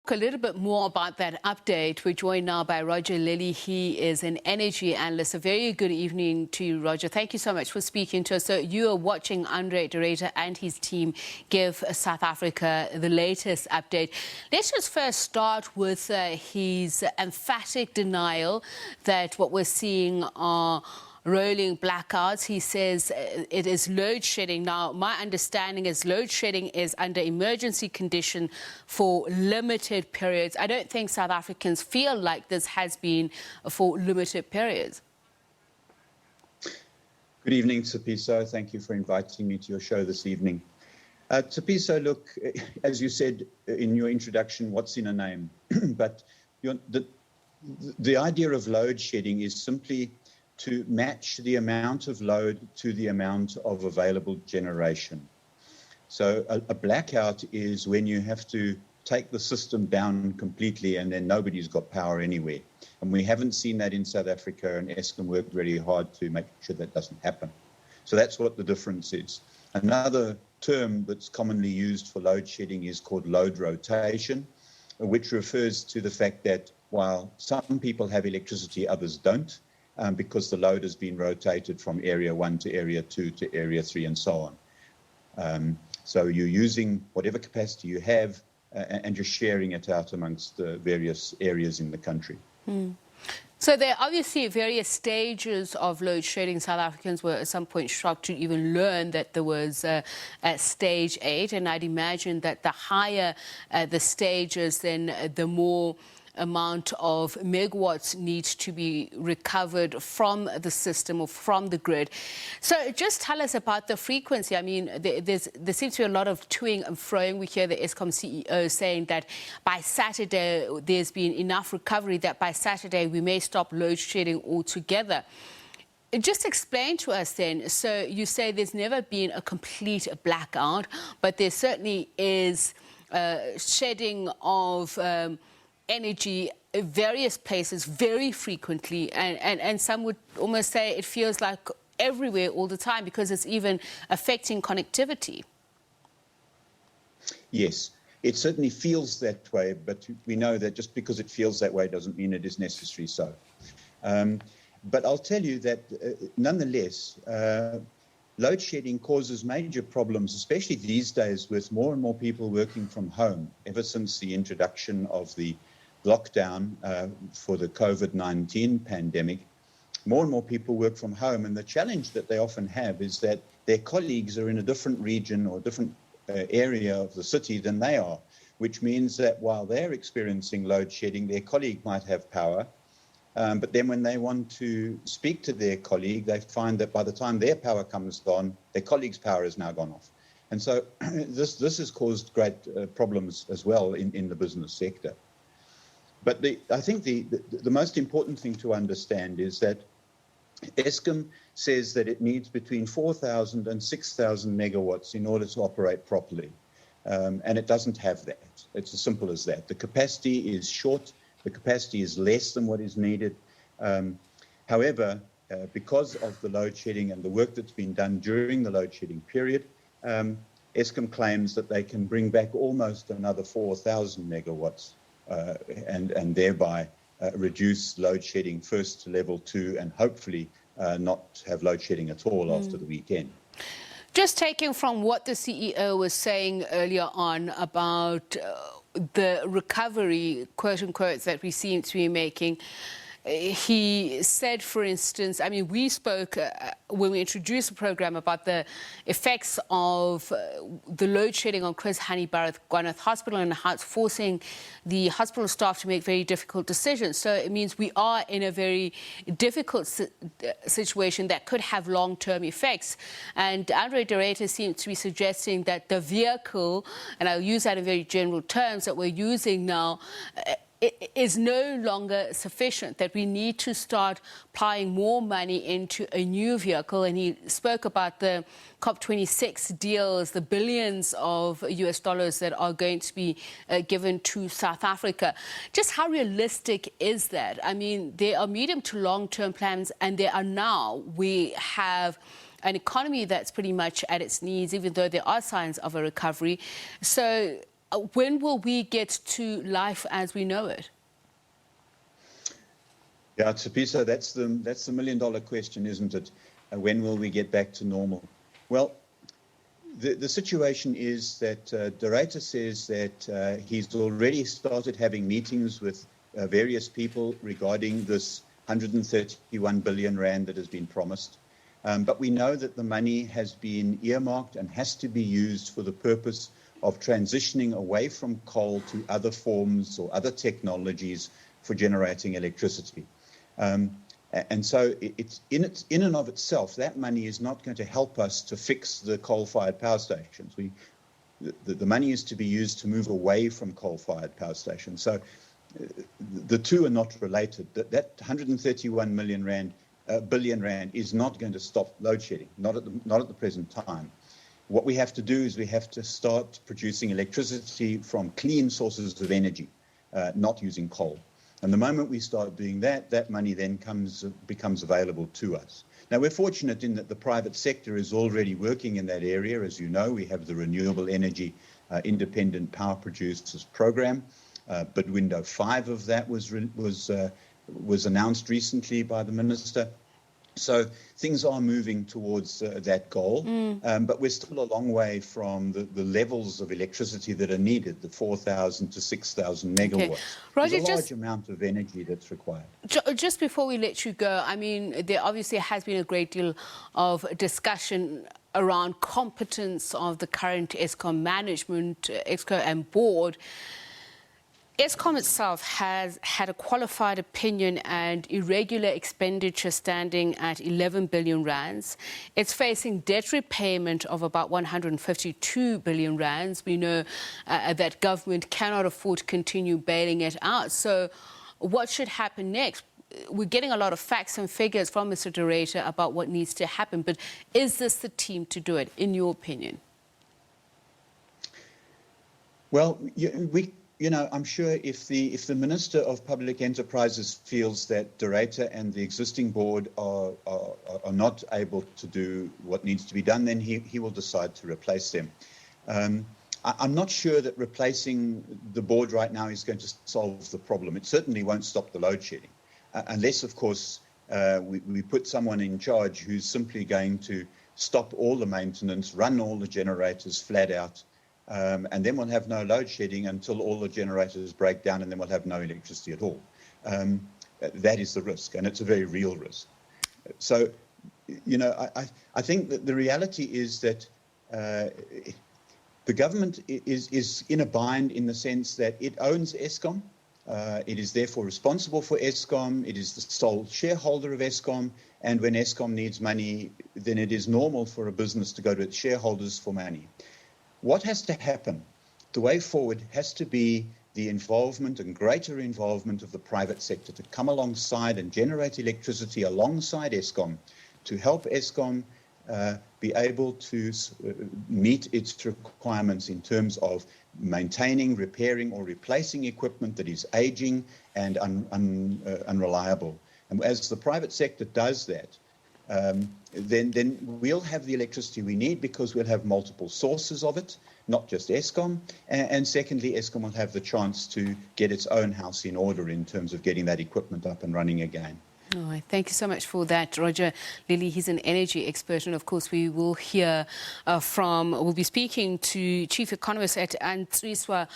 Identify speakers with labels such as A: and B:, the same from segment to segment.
A: A little bit more about that update. We're joined now by Roger Lilley. He is an energy analyst. A very good evening to you, Roger. Thank you so much for speaking to us. So you are watching Andre Ruyter and his team give South Africa the latest update. Let's just first start with his emphatic denial that what we're seeing are rolling blackouts. He says it is load shedding. Now, my understanding is load shedding is under emergency condition for limited periods. I don't think South Africans feel like this has been for limited periods.
B: Good evening, Tsepiso. Thank you for inviting me to your show this evening. Tsepiso, look, as you said in your introduction, what's in a name? But the idea of load shedding is simply to match the amount of load to the amount of available generation. So a blackout is when you have to take the system down completely and then nobody's got power anywhere. And we haven't seen that in South Africa, and Eskom worked really hard to make sure that doesn't happen. So that's what the difference is. Another term that's commonly used for load shedding is called load rotation, which refers to the fact that while some people have electricity, others don't, because the load has been rotated from area 1 to area 2 to area 3 and so on. So you're using whatever capacity you have and you're sharing it out amongst the various areas in the country.
A: So there are obviously various stages of load shedding. South Africans were at some point shocked to even learn that there was a stage 8, and I'd imagine that the higher the stages, then the more amount of megawatts needs to be recovered from the system or from the grid. So just tell us about the frequency. I mean, there seems to be a lot of toing and froing. We hear the Eskom CEO saying that by Saturday there's been enough recovery that by Saturday we may stop load shedding altogether. Just explain to us then, so you say there's never been a complete blackout, but there certainly is shedding of energy in various places very frequently, and some would almost say it feels like everywhere all the time because it's even affecting connectivity.
B: Yes, it certainly feels that way, but we know that just because it feels that way doesn't mean it is necessarily so. But I'll tell you that nonetheless, load shedding causes major problems, especially these days with more and more people working from home. Ever since the introduction of the lockdown for the COVID-19 pandemic, more and more people work from home, and the challenge that they often have is that their colleagues are in a different region or different area of the city than they are, which means that while they're experiencing load shedding, their colleague might have power, but then when they want to speak to their colleague, they find that by the time their power comes on, their colleague's power has now gone off. And so this has caused great problems as well in the business sector. But I think the most important thing to understand is that Eskom says that it needs between 4,000 and 6,000 megawatts in order to operate properly. And it doesn't have that. It's as simple as that. The capacity is short. The capacity is less than what is needed. However, because of the load shedding and the work that's been done during the load shedding period, Eskom claims that they can bring back almost another 4,000 megawatts. And thereby reduce load shedding first to level 2 and hopefully not have load shedding at all after the weekend.
A: Just taking from what the CEO was saying earlier on about the recovery, quote unquote, that we seem to be making, he said, for instance, I mean, we spoke when we introduced the program about the effects of the load shedding on Chris Hani Baragwanath Hospital and how it's forcing the hospital staff to make very difficult decisions. So it means we are in a very difficult situation that could have long-term effects. And Andre Ruyter seems to be suggesting that the vehicle, and I'll use that in very general terms, that we're using now, it is no longer sufficient, that we need to start applying more money into a new vehicle. And he spoke about the COP26 deals, the billions of US dollars that are going to be given to South Africa. Just how realistic is that? I mean, there are medium to long-term plans, and there are now, we have an economy that's pretty much at its knees, even though there are signs of a recovery. So When will we get to life as we know it?
B: Yeah, Tshepiso, that's the million-dollar question, isn't it? When will we get back to normal? Well, the situation is that Ruyter says that he's already started having meetings with various people regarding this 131 billion rand that has been promised. But we know that the money has been earmarked and has to be used for the purpose of transitioning away from coal to other forms or other technologies for generating electricity. And so it's in and of itself, that money is not going to help us to fix the coal-fired power stations. The money is to be used to move away from coal-fired power stations. So the two are not related. That 131 billion rand is not going to stop load shedding, not at the present time. What we have to do is we have to start producing electricity from clean sources of energy, not using coal. And the moment we start doing that, that money then becomes available to us. Now, we're fortunate in that the private sector is already working in that area. As you know, we have the Renewable Energy Independent Power Producers Program. But window 5 of that was announced recently by the minister. So things are moving towards that goal, but we're still a long way from the levels of electricity that are needed, the 4,000 to 6,000 megawatts.
A: Okay. Ruyter,
B: There's a large amount of energy that's required.
A: Just before we let you go, I mean, there obviously has been a great deal of discussion around competence of the current Eskom management, Exco and board. Eskom itself has had a qualified opinion and irregular expenditure standing at 11 billion rands. It's facing debt repayment of about 152 billion rands. We know that government cannot afford to continue bailing it out. So what should happen next? We're getting a lot of facts and figures from Mr. Ruyter about what needs to happen, but is this the team to do it, in your opinion?
B: Well, I'm sure if the Minister of Public Enterprises feels that Ruyter and the existing board are not able to do what needs to be done, then he will decide to replace them. I'm not sure that replacing the board right now is going to solve the problem. It certainly won't stop the load shedding, unless, of course, we put someone in charge who's simply going to stop all the maintenance, run all the generators flat out, and then we'll have no load shedding until all the generators break down, and then we'll have no electricity at all. That is the risk, and it's a very real risk. So, I think that the reality is that the government is in a bind in the sense that it owns Eskom. It is therefore responsible for Eskom. It is the sole shareholder of Eskom. And when Eskom needs money, then it is normal for a business to go to its shareholders for money. What has to happen, the way forward, has to be the involvement and greater involvement of the private sector to come alongside and generate electricity alongside Eskom to help Eskom be able to meet its requirements in terms of maintaining, repairing or replacing equipment that is aging and unreliable. And as the private sector does that, then we'll have the electricity we need because we'll have multiple sources of it, not just Eskom. And secondly, Eskom will have the chance to get its own house in order in terms of getting that equipment up and running again.
A: All right, thank you so much for that, Roger. Lilley, he's an energy expert, and of course we will hear we'll be speaking to Chief Economist at Antriswa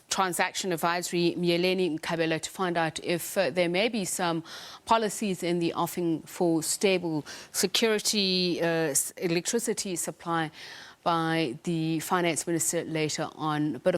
A: Transaction Advisory, Myeleni Nkabela, to find out if there may be some policies in the offing for stable security electricity supply by the Finance Minister later on. But